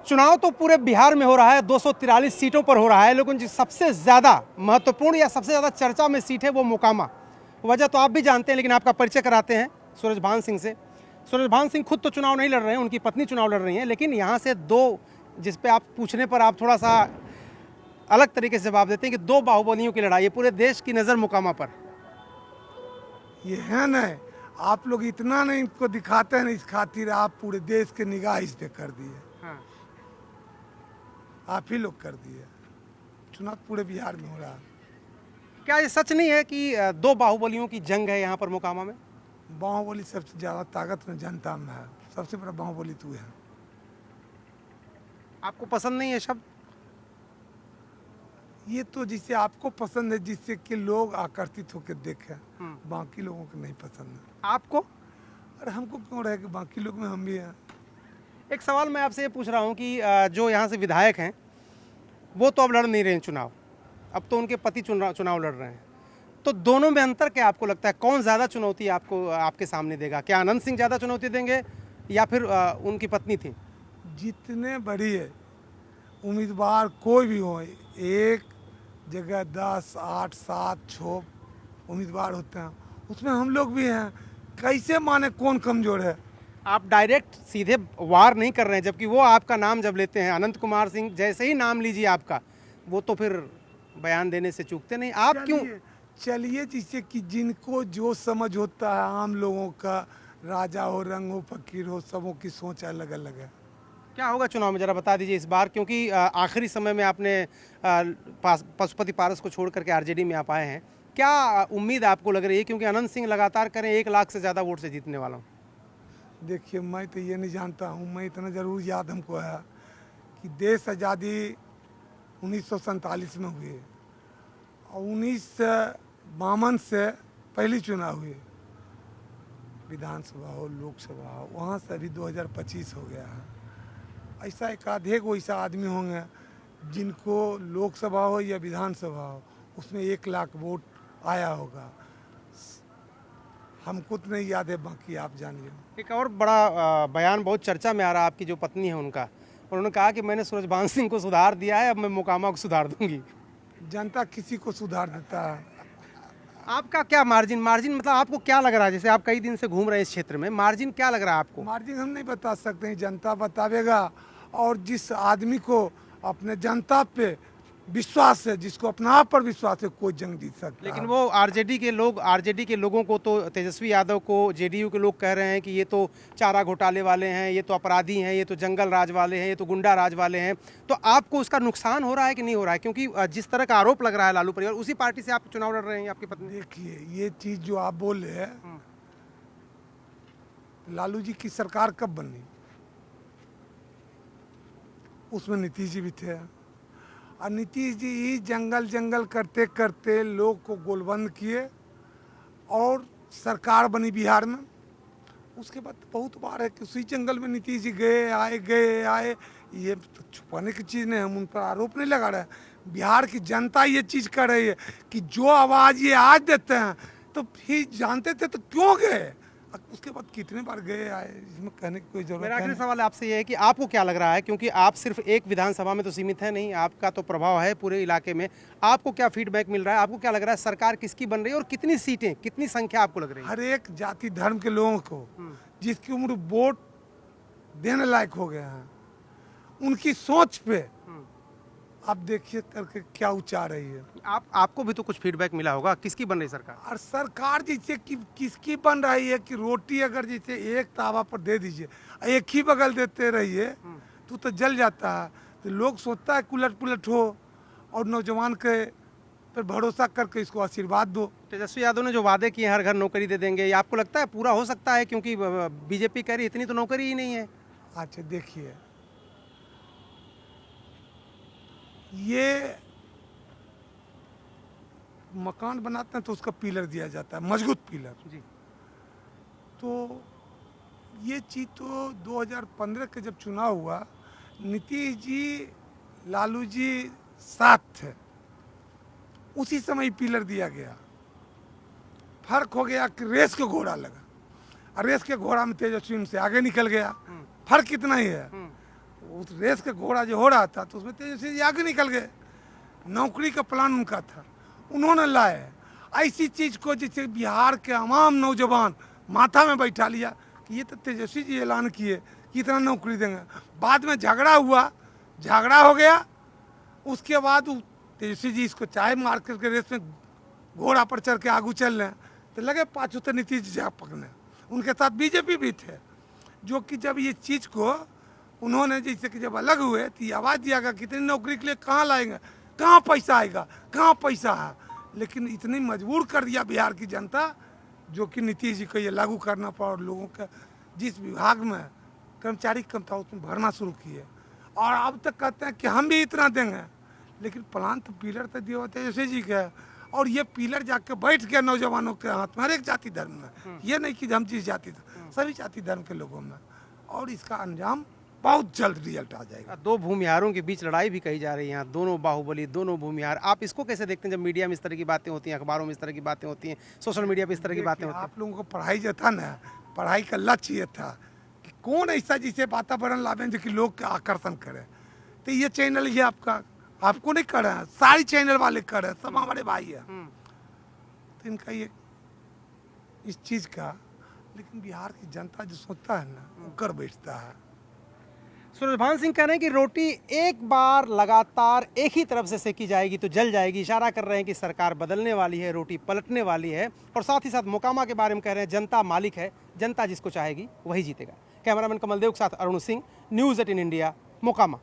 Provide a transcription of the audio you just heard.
चुनाव तो पूरे बिहार में हो रहा है, 243 सीटों पर हो रहा है, लेकिन जो सबसे ज़्यादा महत्वपूर्ण या सबसे ज़्यादा चर्चा में सीट है वो मोकामा। वजह तो आप भी जानते हैं, लेकिन आपका परिचय कराते हैं सूरजभान सिंह से। सूरजभान सिंह खुद तो चुनाव नहीं लड़ रहे हैं, उनकी पत्नी चुनाव लड़ रही हैं, लेकिन यहाँ से दो, जिस पे आप पूछने पर आप थोड़ा सा अलग तरीके से जवाब देते हैं कि दो बाहुबलियों की लड़ाई है, पूरे देश की नज़र मोकामा पर। ये है ना, आप लोग इतना नहीं इनको दिखाते हैं, इस खातिर आप पूरे देश के निगाह इस पे कर दिए। हाँ। आप ही लोग कर दिए। चुनाव पूरे बिहार में हो रहा है। क्या ये सच नहीं है कि दो बाहुबलियों की जंग है यहाँ पर मोकामा में? बाहुबली सबसे ज्यादा ताकत में जनता में है, सबसे बड़ा बाहुबली तू है। आपको पसंद नहीं है शब्द? ये तो जिसे आपको पसंद है, जिससे कि लोग आकर्षित होकर देखें, बाकी लोगों को नहीं पसंद है। आपको? और हमको क्यों रहे कि बाकी लोग में हम भी हैं। एक सवाल मैं आपसे ये पूछ रहा हूँ कि जो यहाँ से विधायक हैं वो तो अब लड़ नहीं रहे हैं चुनाव, अब तो उनके पति चुनाव लड़ रहे हैं, तो दोनों में अंतर क्या आपको लगता है? कौन ज़्यादा चुनौती आपको आपके सामने देगा? क्या अनंत सिंह ज़्यादा चुनौती देंगे या फिर उनकी पत्नी थी? जितने बड़ी है उम्मीदवार कोई भी हो, एक जगह 10, 8, 7, 6 उम्मीदवार होते हैं, उसमें हम लोग भी हैं। कैसे माने कौन कमजोर है? आप डायरेक्ट सीधे वार नहीं कर रहे हैं, जबकि वो आपका नाम जब लेते हैं, अनंत कुमार सिंह जैसे ही नाम लीजिए आपका, वो तो फिर बयान देने से चूकते नहीं। आप क्यों? चलिए जिससे कि जिनको जो समझ होता है, आम लोगों का, राजा हो, रंग हो, फकीर हो, सबों की सोच अलग अलग है। क्या होगा चुनाव में, जरा बता दीजिए इस बार, क्योंकि आखिरी समय में आपने पशुपति पारस को छोड़ करके आरजेडी में आप आए हैं। क्या उम्मीद आपको लग रही है, क्योंकि अनंत सिंह लगातार करें 1 लाख से ज़्यादा वोट से जीतने वाला हूँ? देखिए, मैं तो ये नहीं जानता हूँ, मैं इतना ज़रूर याद हमको है कि देश आज़ादी 1947 में हुई और 1952 से पहली चुनाव हुई, विधानसभा हो, लोकसभा हो, वहाँ से अभी 2025 हो गया है। ऐसा एक आधे को ऐसा आदमी होंगे जिनको लोकसभा हो या विधानसभा हो उसमें 1 लाख वोट आया होगा। हमको तो नहीं याद है, बाकी आप जानिए। एक और बड़ा बयान बहुत चर्चा में आ रहा है, आपकी जो पत्नी है उनका, उन्होंने कहा कि मैंने सूरजभान सिंह को सुधार दिया है, अब मैं मोकामा को सुधार दूंगी। जनता किसी को सुधार देता है। आपका क्या मार्जिन मतलब आपको क्या लग रहा है, जैसे आप कई दिन से घूम रहे हैं इस क्षेत्र में, मार्जिन क्या लग रहा है आपको? मार्जिन हम नहीं बता सकते हैं, जनता बतावेगा। और जिस आदमी को अपने जनता पे विश्वास है, जिसको अपना आप पर विश्वास है, कोई जंग जीत सकता है। लेकिन वो आरजेडी के लोगों को तो, तेजस्वी यादव को जेडीयू के लोग कह रहे हैं कि ये तो चारा घोटाले वाले हैं, ये तो अपराधी हैं, ये तो जंगल राज वाले हैं, ये तो गुंडा राज वाले हैं। तो आपको उसका नुकसान हो रहा है कि नहीं हो रहा है? क्योंकि जिस तरह का आरोप लग रहा है लालू परिवार, उसी पार्टी से आप चुनाव लड़ रहे हैं, आपकी पत्नी। देखिए, ये चीज़ जो आप बोल रहे हैं, लालू जी की सरकार कब बनी? उसमें नीतीश जी भी थे, और नीतीश जी ही जंगल करते करते लोग को गोलबंद किए और सरकार बनी बिहार में। उसके बाद बहुत बार है कि उसी जंगल में नीतीश जी गए आए। ये तो छुपाने की चीज़ नहीं, हम उन पर आरोप नहीं लगा रहे हैं। बिहार की जनता ये चीज़ कर रही है कि जो आवाज़ ये आज देते हैं, तो फिर जानते थे तो क्यों गए? उसके बाद कितने बार गए आए, इसमें कहने की कोई जरूरत मेरा है आखिरी नहीं। सवाल आपसे ये है कि आपको क्या लग रहा है, क्योंकि आप सिर्फ एक विधानसभा में तो सीमित है नहीं, आपका तो प्रभाव है पूरे इलाके में, आपको क्या फीडबैक मिल रहा है? आपको क्या लग रहा है सरकार किसकी बन रही है और कितनी सीटें, कितनी संख्या आपको लग रही है? हर एक जाति धर्म के लोगों को जिसकी उम्र वोट देने लायक हो गया है, उनकी सोच पे आप देखिए करके क्या उचार रही है। आपको भी तो कुछ फीडबैक मिला होगा, किसकी बन रही सरकार? और सरकार जैसे कि किसकी बन रही है कि रोटी अगर जैसे एक तावा पर दे दीजिए, एक ही बगल देते रहिए तो जल जाता है। तो लोग सोचता है उलट हो, और नौजवान के पर भरोसा करके इसको आशीर्वाद दो। तेजस्वी यादव ने जो वादे किए हर घर नौकरी दे देंगे, ये आपको लगता है पूरा हो सकता है? क्योंकि बीजेपी कह रही इतनी तो नौकरी ही नहीं है। अच्छा देखिए, ये मकान बनाते हैं तो उसका पिलर दिया जाता है, मजबूत पिलर जी। तो ये चीज़ तो 2015 के जब चुनाव हुआ, नीतीश जी लालू जी साथ थे, उसी समय पिलर दिया गया। फर्क हो गया कि रेस के घोड़ा लगा, और रेस के घोड़ा में तेजस्वी से आगे निकल गया। फर्क कितना ही है, उस रेस का घोड़ा जो हो रहा था तो उसमें तेजस्वी जी आगे निकल गए। नौकरी का प्लान उनका था, उन्होंने लाए ऐसी चीज़ को जिससे बिहार के तमाम नौजवान माथा में बैठा लिया कि ये तो तेजस्वी जी ऐलान किए कि इतना नौकरी देंगे। बाद में झगड़ा हुआ, झगड़ा हो गया, उसके बाद तेजस्वी जी इसको चाय मार्केट के रेस में घोड़ा पर चढ़ के आगू चल रहे हैं तो लगे पाछू तो नीतीश जी जा पकड़ने। उनके साथ बीजेपी भी थे, जो कि जब ये चीज़ को उन्होंने जैसे कि जब अलग हुए तो ये आवाज़ दिया गया कितनी नौकरी के लिए कहाँ लाएंगे, कहाँ पैसा आएगा, कहाँ पैसा है। लेकिन इतनी मजबूर कर दिया बिहार की जनता जो कि नीतीश जी को ये लागू करना पड़ा और लोगों का जिस विभाग में कर्मचारी कम था उसमें भरना शुरू किए। और अब तक कहते हैं कि हम भी इतना देंगे, लेकिन प्लान तो पिलर तो दिया तेजस्वी जी का है और ये पिलर जाके बैठ गया नौजवानों के हाथ में, हर एक जाति धर्म में। ये नहीं कि हम जिस जाति सभी जाति धर्म के लोगों में, और इसका अंजाम बहुत जल्द रिजल्ट आ जाएगा। दो भूमिहारों के बीच लड़ाई भी कही जा रही है यहाँ, दोनों बाहुबली, दोनों भूमिहार। आप इसको कैसे देखते हैं जब मीडिया में इस तरह की बातें होती हैं, अखबारों में इस तरह की बातें होती हैं, सोशल मीडिया पे इस तरह की बातें होती हैं? आप लोगों को पढ़ाई जो था ना, पढ़ाई का लक्ष्य ये था कि कौन ऐसा जिसे वातावरण लावे जो कि लोग के आकर्षण करे। तो ये चैनल ये आपको नहीं कर रहे हैं, सारी चैनल वाले कर रहे हैं, सब हमारे भाई है। तो इनका ये इस चीज़ का, लेकिन बिहार की जनता जो सोचता है ना वो कर बैठता है। सूरजभान सिंह कह रहे हैं कि रोटी एक बार लगातार एक ही तरफ से सेकी जाएगी तो जल जाएगी। इशारा कर रहे हैं कि सरकार बदलने वाली है, रोटी पलटने वाली है। और साथ ही साथ मोकामा के बारे में कह रहे हैं जनता मालिक है, जनता जिसको चाहेगी वही जीतेगा। कैमरामैन कमल देव के साथ अरुण सिंह, न्यूज़ 18 इंडिया, मोकामा।